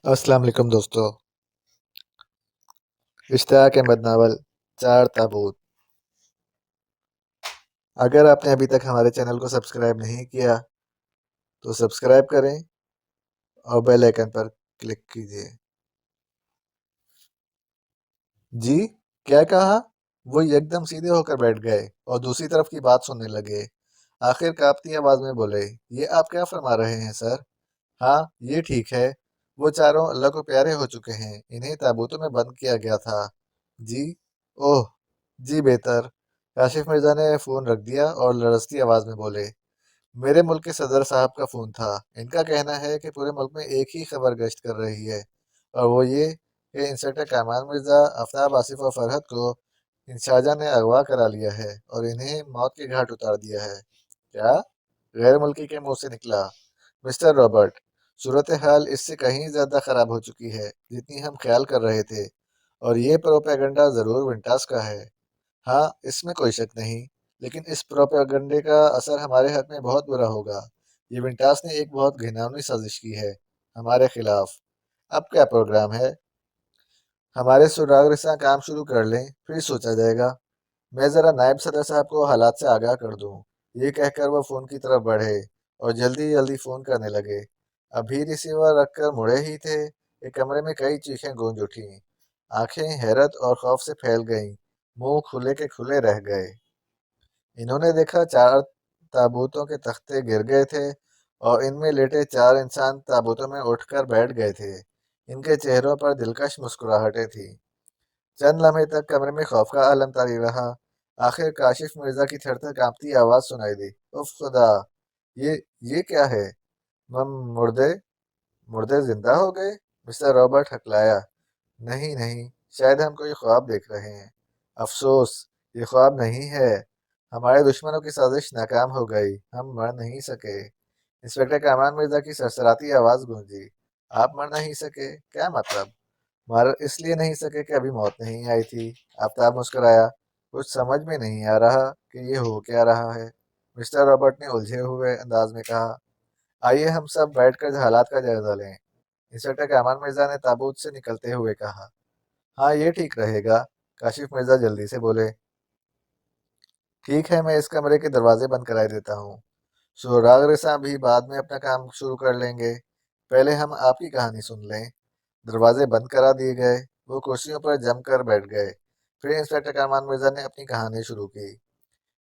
अस्सलाम वालेकुम दोस्तों। इश्तियाक अहमद नावल चार ताबूत। अगर आपने अभी तक हमारे चैनल को सब्सक्राइब नहीं किया तो सब्सक्राइब करें और बेल आइकन पर क्लिक कीजिए। जी, क्या कहा? वो एकदम सीधे होकर बैठ गए और दूसरी तरफ की बात सुनने लगे। आखिर कांपती आवाज में बोले, ये आप क्या फरमा रहे हैं सर? हाँ, ये ठीक है। वो चारों अल्लाह को प्यारे हो चुके हैं। इन्हें ताबूतों में बंद किया गया था। जी? ओह, जी बेहतर। काशिफ मिर्जा ने फोन रख दिया और लड़सती आवाज में बोले, मेरे मुल्क के सदर साहब का फोन था। इनका कहना है कि पूरे मुल्क में एक ही खबर गश्त कर रही है और वो ये कि इंस्पेक्टर कामाल मिर्जा, आफ्ताब, आसिफ और फरहत को इंशाजा ने अगवा करा लिया है और इन्हें मौत के घाट उतार दिया है। क्या? गैर मुल्की के मुंह से निकला। मिस्टर रॉबर्ट, सूरत हाल इससे कहीं ज्यादा खराब हो चुकी है जितनी हम ख्याल कर रहे थे, और ये प्रोपेगेंडा जरूर विंटास का है। हाँ, इसमें कोई शक नहीं, लेकिन इस प्रोपेगेंडे का असर हमारे हक में बहुत बुरा होगा। ये विंटास ने एक बहुत घिनौनी साजिश की है हमारे खिलाफ। अब क्या प्रोग्राम है? हमारे सुराग से काम शुरू कर लें, फिर सोचा जाएगा। मैं जरा नायब सदर साहब को हालात से आगाह कर दूं। ये कहकर वो फोन की तरफ बढ़े और जल्दी जल्दी फोन करने लगे। अभी रिसीवर रखकर मुड़े ही थे कि कमरे में कई चीखें गूंज उठी। आंखें हैरत और खौफ से फैल गईं। मुंह खुले के खुले रह गए। इन्होंने देखा चार ताबूतों के तख्ते गिर गए थे और इनमें लेटे चार इंसान ताबूतों में उठकर बैठ गए थे। इनके चेहरों पर दिलकश मुस्कुराहटें थी। चंद लम्हे तक कमरे में खौफ का आलम तारी रहा। आखिर काशिफ मिर्जा की थरथर कांपती आवाज सुनाई दी। उफ खुदा! ये ये क्या है? मम मुर्दे मुर्दे जिंदा हो गए? मिस्टर रॉबर्ट हकलाया। नहीं नहीं, शायद हम कोई ख्वाब देख रहे हैं। अफसोस, ये ख्वाब नहीं है। हमारे दुश्मनों की साजिश नाकाम हो गई। हम मर नहीं सके। इंस्पेक्टर कामान मिर्जा की सरसराती आवाज गूंजी। आप मर नहीं सके? क्या मतलब? मर इसलिए नहीं सके कि अभी मौत नहीं आई थी। आफ्ताब मुस्कुराया। कुछ समझ में नहीं आ रहा कि ये हो क्या रहा है। मिस्टर रॉबर्ट ने उलझे हुए अंदाज में कहा, आइए हम सब बैठकर हालात का जायजा लें। इंस्पेक्टर कामान मिर्जा ने ताबूत से निकलते हुए कहा। हाँ, ये ठीक रहेगा। काशिफ मिर्जा जल्दी से बोले। ठीक है, मैं इस कमरे के दरवाजे बंद कराई देता हूँ। सुराग रसा भी बाद में अपना काम शुरू कर लेंगे। पहले हम आपकी कहानी सुन लें। दरवाजे बंद करा दिए गए। वो कुर्सियों पर जमकर बैठ गए। फिर इंस्पेक्टर कामान मिर्जा ने अपनी कहानी शुरू की।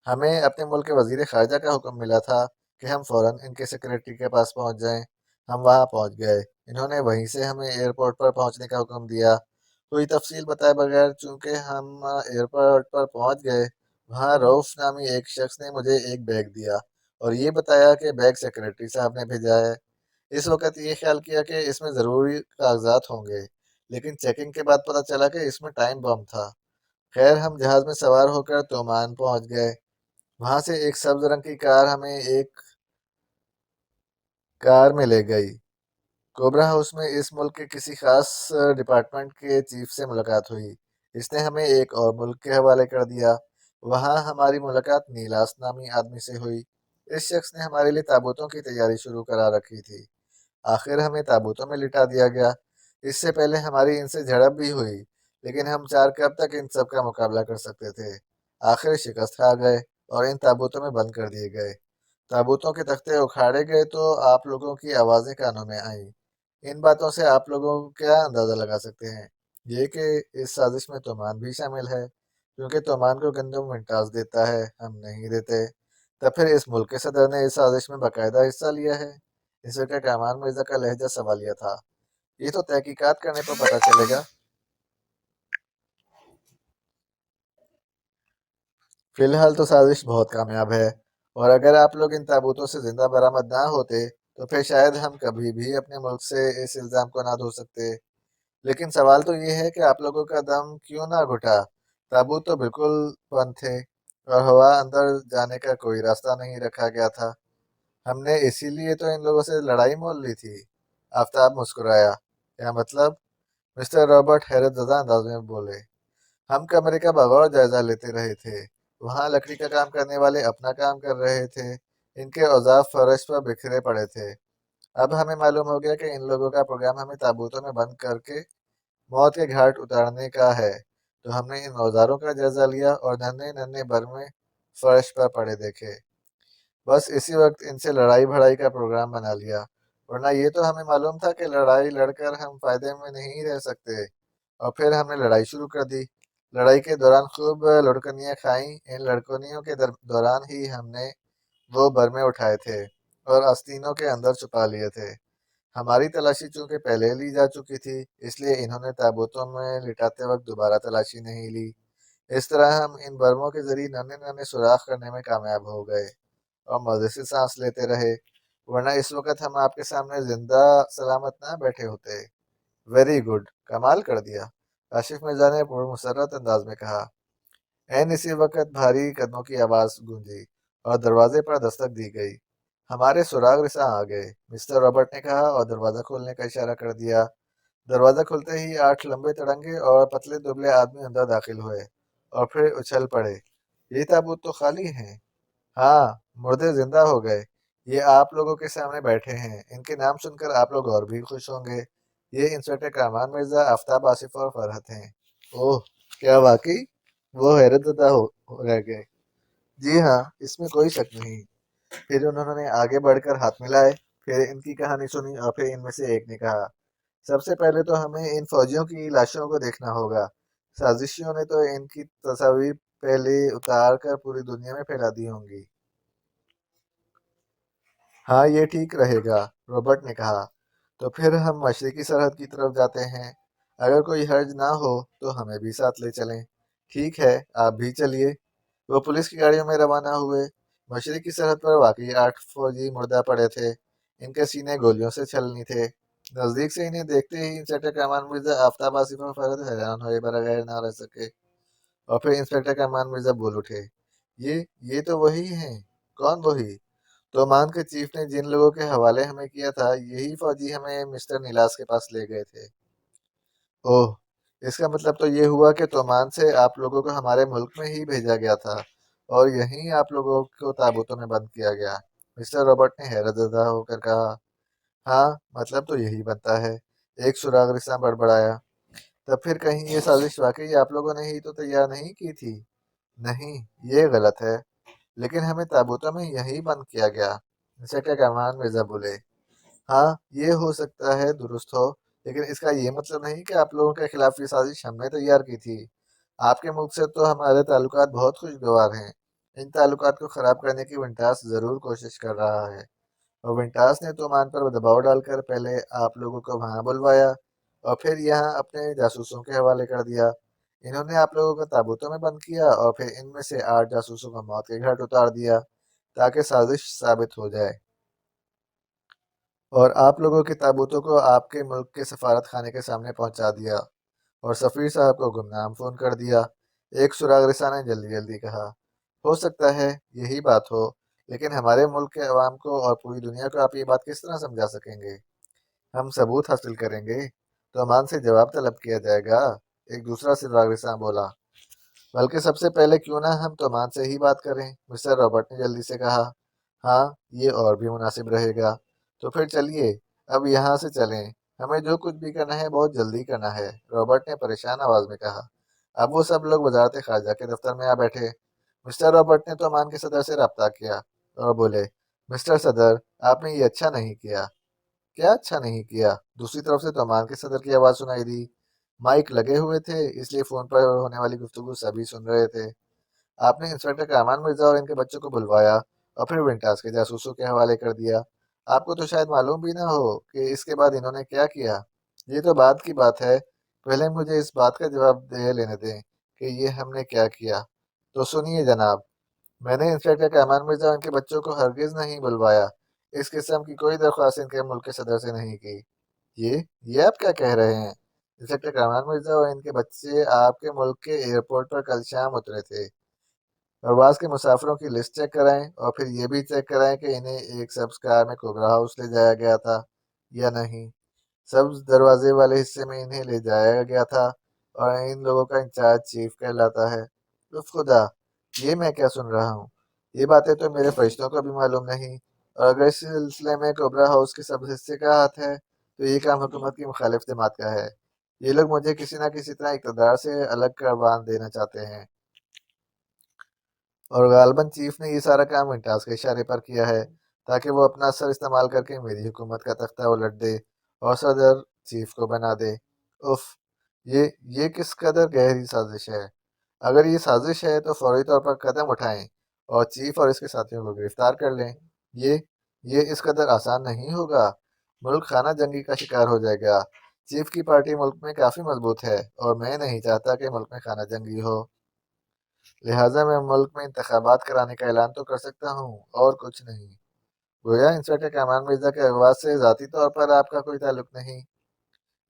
हमें अपने मुल्क के वजीर खारजा का हुक्म मिला था कि हम फौरन इनके सेक्रेटरी के पास पहुंच जाएं। हम वहां पहुंच गए। इन्होंने वहीं से हमें एयरपोर्ट पर पहुंचने का हुक्म दिया। कोई तफसील बताए बगैर चूंकि हम एयरपोर्ट पर पहुंच गए, वहां रऊफ नामी एक शख्स ने मुझे एक बैग दिया और ये बताया कि बैग सेक्रेटरी साहब ने भेजा है। इस वक्त ये ख्याल किया कि इसमें ज़रूरी कागजात होंगे, लेकिन चेकिंग के बाद पता चला कि इसमें टाइम बम था। खैर, हम जहाज में सवार होकर तोमान पहुंच गए। वहां से एक सब्ज रंग की कार हमें एक कार में ले गई। कोबरा हाउस में इस मुल्क के किसी खास डिपार्टमेंट के चीफ से मुलाकात हुई। इसने हमें एक और मुल्क के हवाले कर दिया। वहां हमारी मुलाकात नीलास नामी आदमी से हुई। इस शख्स ने हमारे लिए ताबूतों की तैयारी शुरू करा रखी थी। आखिर हमें ताबूतों में लिटा दिया गया। इससे पहले हमारी इनसे झड़प भी हुई, लेकिन हम चार कब तक इन सब का मुकाबला कर सकते थे। आखिर शिकस्त खा गए और इन ताबूतों में बंद कर दिए गए। ताबूतों के तख्ते उखाड़े गए तो आप लोगों की आवाज़ें कानों में आईं। इन बातों से आप लोगों क्या अंदाज़ा लगा सकते हैं? ये कि इस साजिश में तोमान भी शामिल है, क्योंकि तोमान को गंदम विंटास देता है, हम नहीं देते। तब फिर इस मुल्क के सदर ने इस साजिश में बाकायदा हिस्सा लिया है। इंस्पेक्टर कामाल मिर्जा का लहजा सवालिया था। ये तो तहकीकात करने पर पता चलेगा। फिलहाल तो साजिश बहुत कामयाब है, और अगर आप लोग इन ताबूतों से जिंदा बरामद ना होते तो फिर शायद हम कभी भी अपने मुल्क से इस इल्ज़ाम को ना धो सकते। लेकिन सवाल तो ये है कि आप लोगों का दम क्यों ना घुटा? ताबूत तो बिल्कुल बंद थे और हवा अंदर जाने का कोई रास्ता नहीं रखा गया था। हमने इसीलिए तो इन लोगों से लड़ाई मोल ली थी। आफ्ताब मुस्कुराया। क्या मतलब? मिस्टर रॉबर्ट हैरत ज़दा अंदाज में बोले। हम कमरे का बगौर जायजा लेते रहे थे। वहां लकड़ी का काम करने वाले अपना काम कर रहे थे। इनके औजार फर्श पर बिखरे पड़े थे। اب हमें मालूम हो गया कि इन लोगों का प्रोग्राम हमें ताबूतों में बंद करके मौत के घाट उतारने का है। तो हमने इन औजारों का जायजा लिया और नन्हे नन्हे बरमे फर्श पर पड़े देखे। बस इसी वक्त इनसे लड़ाई भड़ाई का प्रोग्राम बना लिया, वरना ये तो हमें मालूम था कि लड़ाई लड़कर हम फायदे में नहीं रह सकते। और फिर हमने लड़ाई शुरू कर दी। लड़ाई के दौरान खूब लुढ़कनियाँ खाईं। इन लड़कनियों के दौरान ही हमने वो बरमे उठाए थे और आस्तीनों के अंदर छुपा लिए थे। हमारी तलाशी चूंकि पहले ली जा चुकी थी, इसलिए इन्होंने ताबूतों में लिटाते वक्त दोबारा तलाशी नहीं ली। इस तरह हम इन बर्मों के जरिए नन्हे नन्हे सुराख करने में कामयाब हो गए और मजे से सांस लेते रहे, वरना इस वक्त हम आपके सामने जिंदा सलामत ना बैठे होते। वेरी गुड, कमाल कर दिया, आशिफ मिर्जा ने पुरमुसर्रत अंदाज में कहा। एन इसी वक्त भारी कदमों की आवाज गूंजी और दरवाजे पर दस्तक दी गई। हमारे सुराग रिसा आ गए, मिस्टर रॉबर्ट ने कहा और दरवाजा खोलने का इशारा कर दिया। दरवाजा खुलते ही 8 लंबे तड़ंगे और पतले दुबले आदमी अंदर दाखिल हुए और फिर उछल पड़े। ये ताबूत तो खाली हैं। हाँ, मुर्दे जिंदा हो गए। ये आप लोगों के सामने बैठे हैं। इनके नाम सुनकर आप लोग और भी खुश होंगे। ये इंस्पेक्टर कामान मिर्जा, आफताब, आसिफ और फरहत हैं। ओह, क्या वाकई? वो हैरतज़दा हो रह गए। जी हाँ, इसमें कोई शक नहीं। फिर उन्होंने आगे बढ़कर हाथ मिलाए, फिर इनकी कहानी सुनी और फिर इनमें से एक ने कहा, सबसे पहले तो हमें इन फौजियों की लाशों को देखना होगा। साजिशियों ने तो इनकी तस्वीर पहले उतार कर पूरी दुनिया में फैला दी होंगी। हाँ, ये ठीक रहेगा, रॉबर्ट ने कहा। तो फिर हम मशरिकी सरहद की तरफ जाते हैं। अगर कोई हर्ज ना हो तो हमें भी साथ ले चलें। ठीक है, आप भी चलिए। वो पुलिस की गाड़ियों में रवाना हुए। मशरिकी सरहद पर वाकई 8 फौजी मुर्दा पड़े थे। इनके सीने गोलियों से छलनी थे। नजदीक से इन्हें देखते ही इंस्पेक्टर कमान मिर्जा, आफताब, आसिफ और फरहत हैरान हुए बगैर ना रह सके। और फिर इंस्पेक्टर कमान मिर्जा बोल उठे, ये तो वही हैं। कौन वही? तो मान के चीफ ने जिन लोगों के हवाले हमें किया था, यही फौजी हमें मिस्टर नीलास के पास ले गए थे। ओह, इसका मतलब तो ये हुआ कि तोमान से आप लोगों को हमारे मुल्क में ही भेजा गया था और यहीं आप लोगों को ताबूतों में बंद किया गया। मिस्टर रॉबर्ट ने हैरतज़दा होकर कहा। हाँ, मतलब तो यही बनता है, एक सुराग रिसा बड़बड़ाया। तब फिर कहीं ये साजिश वाकई आप लोगों ने ही तो तैयार नहीं की थी? नहीं, ये गलत है। लेकिन हमें ताबूतों में यहीं बंद किया गया, इंस्पेक्टर कमान मिर्जा बोले। हाँ, ये हो सकता है दुरुस्त हो, लेकिन इसका ये मतलब नहीं कि आप लोगों के खिलाफ ये साजिश हमने तैयार की थी। आपके मुल्क से तो हमारे ताल्लुकात बहुत खुशगवार हैं। इन ताल्लुकात को खराब करने की विंटास जरूर कोशिश कर रहा है। और विंटास ने तो मान पर दबाव डालकर पहले आप लोगों को वहां बुलवाया और फिर यहाँ अपने जासूसों के हवाले कर दिया। इन्होंने आप लोगों को ताबूतों में बंद किया और फिर इनमें से 8 जासूसों को मौत के घाट उतार दिया ताकि साजिश साबित हो जाए। और आप लोगों के ताबूतों को आपके मुल्क के सफारत खाने के सामने पहुंचा दिया और सफ़ीर साहब को गुमनाम फ़ोन कर दिया। एक सुराग रिसा ने जल्दी जल्दी कहा। हो सकता है यही बात हो, लेकिन हमारे मुल्क के अवाम को और पूरी दुनिया को आप ये बात किस तरह समझा सकेंगे? हम सबूत हासिल करेंगे तो अमान से जवाब तलब किया जाएगा, एक दूसरा सुराग रिसा बोला। बल्कि सबसे पहले क्यों ना हम तोमान से ही बात करें, मिस्टर रॉबर्ट ने जल्दी से कहा। हाँ, ये और भी मुनासिब रहेगा। तो फिर चलिए, अब यहाँ से चलें। हमें जो कुछ भी करना है बहुत जल्दी करना है, रॉबर्ट ने परेशान आवाज में कहा। अब वो सब लोग वजारत खारजा के दफ्तर में आ बैठे। मिस्टर रॉबर्ट ने तोमान के सदर से रब्ता किया और बोले, मिस्टर सदर, आपने ये अच्छा नहीं किया। क्या अच्छा नहीं किया? दूसरी तरफ से तोमान के सदर की आवाज सुनाई दी। माइक लगे हुए थे, इसलिए फोन पर होने वाली गुफ्तगू सभी सुन रहे थे। आपने इंस्पेक्टर कामान मिर्जा और इनके बच्चों को बुलवाया और फिर विंटास के जासूसों के हवाले कर दिया। आपको तो शायद मालूम भी ना हो कि इसके बाद इन्होंने क्या किया। ये तो बात की बात है, पहले मुझे इस बात का जवाब दे लेने दें कि ये हमने क्या किया। तो सुनिए जनाब, मैंने इंस्पेक्टर कामान मिर्जा और इनके बच्चों को हरगिज नहीं बुलवाया। इस किस्म की कोई दरख्वास्त इनके मुल्क के सदर से नहीं की। ये आप क्या कह रहे हैं? इंस्पेक्टर कामान मिर्जा और इनके बच्चे आपके मुल्क के एयरपोर्ट पर कल शाम उतरे थे। प्रवास के मुसाफिरों की लिस्ट चेक कराएं और फिर ये भी चेक कराएं कि इन्हें एक सब्ज कार में कोबरा हाउस ले जाया गया था या नहीं। सब्ज दरवाजे वाले हिस्से में इन्हें ले जाया गया था और इन लोगों का इंचार्ज चीफ कहलाता है। उफ खुदा, ये मैं क्या सुन रहा हूँ? ये बातें तो मेरे फरिश्तों को भी मालूम नहीं। اور اگر اس سلسلے میں کوبرا ہاؤس کے سب حصے کا ہاتھ ہے تو یہ کام حکومت کی مخالف جماعت کا ہے۔ یہ لوگ مجھے کسی نہ کسی طرح اقتدار سے الگ کروان دینا چاہتے ہیں، اور غالباً چیف نے یہ سارا کام ونٹاس کے اشارے پر کیا ہے تاکہ وہ اپنا اثر استعمال کر کے میری حکومت کا تختہ الٹ دے اور صدر چیف کو بنا دے۔ اف، یہ کس قدر گہری سازش ہے۔ اگر یہ سازش ہے تو فوری طور پر قدم اٹھائیں اور چیف اور اس کے ساتھیوں کو گرفتار کر لیں۔ یہ یہ اس قدر آسان نہیں ہوگا۔ ملک خانہ جنگی کا شکار ہو جائے گا۔ چیف کی پارٹی ملک میں کافی مضبوط ہے اور میں نہیں چاہتا کہ ملک میں خانہ جنگی ہو، لہٰذا میں ملک میں انتخابات کرانے کا اعلان تو کر سکتا ہوں اور کچھ نہیں۔ گویا انسپکٹر کامران مرزا کے اغوا سے ذاتی طور پر آپ کا کوئی تعلق نہیں؟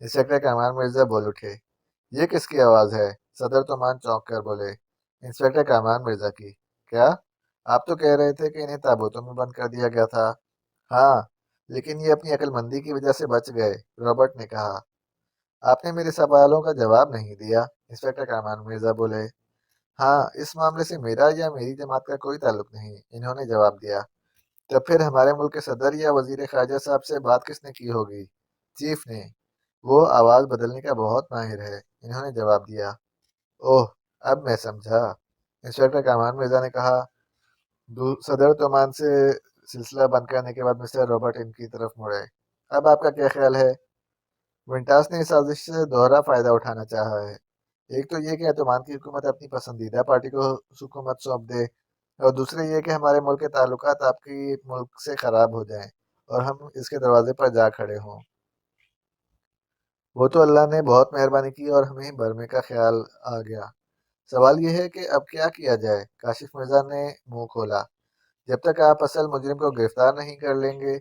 انسپکٹر کامران مرزا بول اٹھے۔ یہ کس کی آواز ہے؟ صدر تومان چونک کر بولے۔ انسپکٹر کامران مرزا کی۔ کیا؟ آپ تو کہہ رہے تھے کہ انہیں تابوتوں میں بند کر دیا گیا تھا۔ ہاں، لیکن یہ اپنی عقل مندی کی وجہ سے بچ گئے، رابرٹ نے کہا۔ آپ نے میرے سوالوں کا جواب نہیں دیا، انسپکٹر کامران مرزا بولے۔ ہاں، اس معاملے سے میرا یا میری جماعت کا کوئی تعلق نہیں، انہوں نے جواب دیا۔ تب پھر ہمارے ملک کے صدر یا وزیر خارجہ صاحب سے بات کس نے کی ہوگی؟ چیف نے۔ وہ آواز بدلنے کا بہت ماہر ہے، انہوں نے جواب دیا۔ اوہ، اب میں سمجھا، انسپکٹر کامران مرزا نے کہا۔ صدر تومان سے سلسلہ بند کرنے کے بعد مسٹر رابرٹ ان کی طرف مڑے۔ اب آپ کا کیا خیال ہے؟ ونٹاس نے اس سازش سے دوہرا فائدہ اٹھانا چاہا ہے۔ ایک تو یہ کہ اتومان کی حکومت اپنی پسندیدہ پارٹی کو حکومت سونپ دے، اور دوسرے یہ کہ ہمارے ملک کے تعلقات آپ کی ملک سے خراب ہو جائیں اور ہم اس کے دروازے پر جا کھڑے ہوں۔ وہ تو اللہ نے بہت مہربانی کی اور ہمیں برمے کا خیال آ گیا۔ سوال یہ ہے کہ اب کیا کیا جائے؟ کاشف مرزا نے منہ کھولا۔ جب تک آپ اصل مجرم کو گرفتار نہیں کر لیں گے،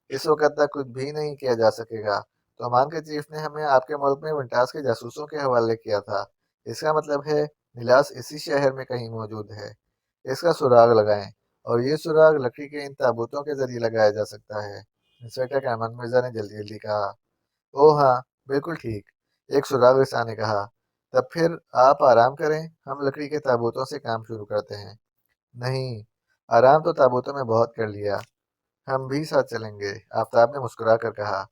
اس وقت تک کچھ بھی نہیں کیا جا سکے گا۔ تومان کے چیف نے ہمیں آپ کے ملک میں ونٹاس کے جاسوسوں کے حوالے کیا تھا۔ اس کا مطلب ہے نیلاس اسی شہر میں کہیں موجود ہے۔ اس کا سراغ لگائیں، اور یہ سراغ لکڑی کے ان تابوتوں کے ذریعے لگایا جا سکتا ہے، انسپکٹر کامران مرزا نے جلدی جلدی کہا۔ او ہاں، بالکل ٹھیک، ایک سراغ رساں نے کہا۔ تب پھر آپ آرام کریں، ہم لکڑی کے تابوتوں سے کام شروع کرتے ہیں۔ نہیں، آرام تو تابوتوں میں بہت کر لیا، ہم بھی ساتھ چلیں گے، آفتاب نے مسکرا کر کہا۔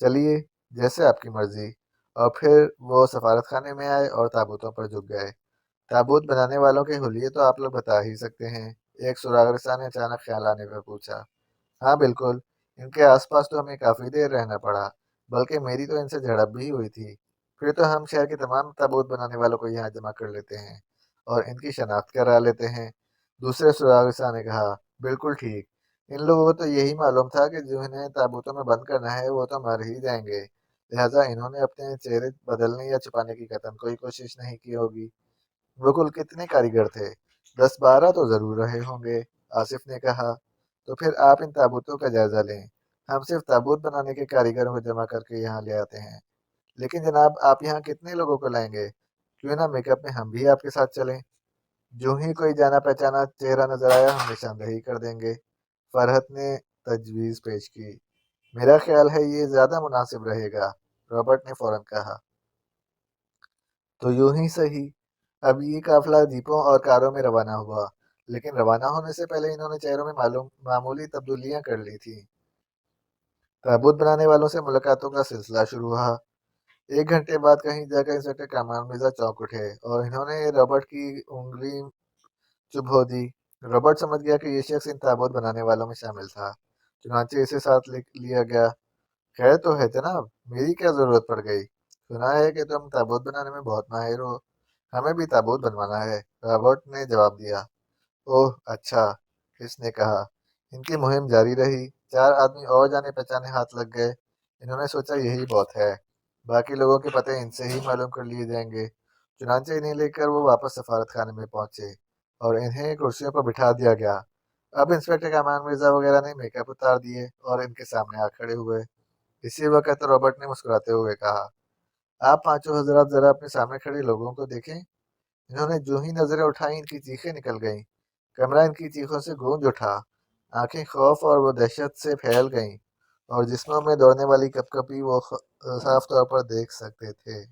چلیے، جیسے آپ کی مرضی۔ اور پھر وہ سفارت خانے میں آئے اور تابوتوں پر جھک گئے۔ تابوت بنانے والوں کے حلیے تو آپ لوگ بتا ہی سکتے ہیں، ایک سراغ رساں نے اچانک خیال آنے پر پوچھا۔ ہاں بالکل، ان کے آس پاس تو ہمیں کافی دیر رہنا پڑا، بلکہ میری تو ان سے جھڑپ بھی ہوئی تھی۔ پھر تو ہم شہر کے تمام تابوت بنانے والوں کو یہاں جمع کر لیتے ہیں اور ان کی شناخت کرا لیتے ہیں، دوسرے سراغ رساں نے کہا۔ بالکل ٹھیک، ان لوگوں کو تو یہی معلوم تھا کہ جنہیں تابوتوں میں بند کرنا ہے وہ تو مر ہی جائیں گے، لہٰذا انہوں نے اپنے چہرے بدلنے یا چھپانے کی قطعاً کوئی کوشش نہیں کی ہوگی۔ وہ کل کتنے کاریگر تھے؟ 10-12 تو ضرور رہے ہوں گے، آصف نے کہا۔ تو پھر آپ ان تابوتوں کا جائزہ لیں، ہم صرف تابوت بنانے کے کاریگروں کو جمع کر کے یہاں لے آتے ہیں۔ لیکن جناب، آپ یہاں کتنے لوگوں کو لائیں گے؟ کیوں نہ میک اپ میں ہم بھی آپ کے ساتھ چلیں؟ جو ہی کوئی جانا پہچانا چہرہ نظر آیا ہم نشاندہی کر دیں گے، فرحت نے تجویز پیش کی۔ میرا خیال ہے یہ زیادہ مناسب رہے گا، رابرٹ نے فوراً کہا۔ تو یوں ہی صحیح۔ اب یہ قافلہ جیپوں اور کاروں میں روانہ ہوا، لیکن روانہ ہونے سے پہلے انہوں نے چہروں میں معمولی تبدیلیاں کر لی تھیں۔ تابوت بنانے والوں سے ملاقاتوں کا سلسلہ شروع ہوا۔ 1 گھنٹے بعد کہیں جا کر انسپکٹر کامران مرزا چونک اٹھے اور انہوں نے رابرٹ کی انگلی چبھو دی۔ رابرٹ سمجھ گیا کہ یہ شخص ان تابوت بنانے والوں میں شامل تھا، چنانچہ اسے ساتھ لیا گیا۔ خیر تو ہے جناب، میری کیا ضرورت پڑ گئی؟ سنا ہے کہ تم تابوت بنانے میں بہت ماہر ہو، ہمیں بھی تابوت بنوانا ہے، رابرٹ نے جواب دیا۔ اوہ اچھا، اس نے کہا۔ ان کی مہم جاری رہی، 4 آدمی اور جانے پہچانے ہاتھ لگ گئے۔ انہوں نے سوچا یہی بہت ہے، باقی لوگوں کے پتے ان سے ہی معلوم کر لیے جائیں گے۔ چنانچہ انہیں لے کر وہ واپس سفارت خانے میں پہنچے اور انہیں کرسیوں پر بٹھا دیا گیا۔ اب انسپکٹر کامران مرزا وغیرہ نے میک اپ اتار دیے اور ان کے سامنے آ کھڑے ہوئے۔ اسی وقت رابرٹ نے مسکراتے ہوئے کہا۔ آپ پانچوں حضرات ذرا اپنے سامنے کھڑے لوگوں کو دیکھیں۔ انہوں نے جو ہی نظریں اٹھائیں ان کی چیخیں نکل گئیں، کمرہ ان کی چیخوں سے گونج اٹھا، آنکھیں خوف اور وہ دہشت سے پھیل گئیں، اور جسموں میں دوڑنے والی کپ کپی وہ صاف طور پر دیکھ سکتے تھے۔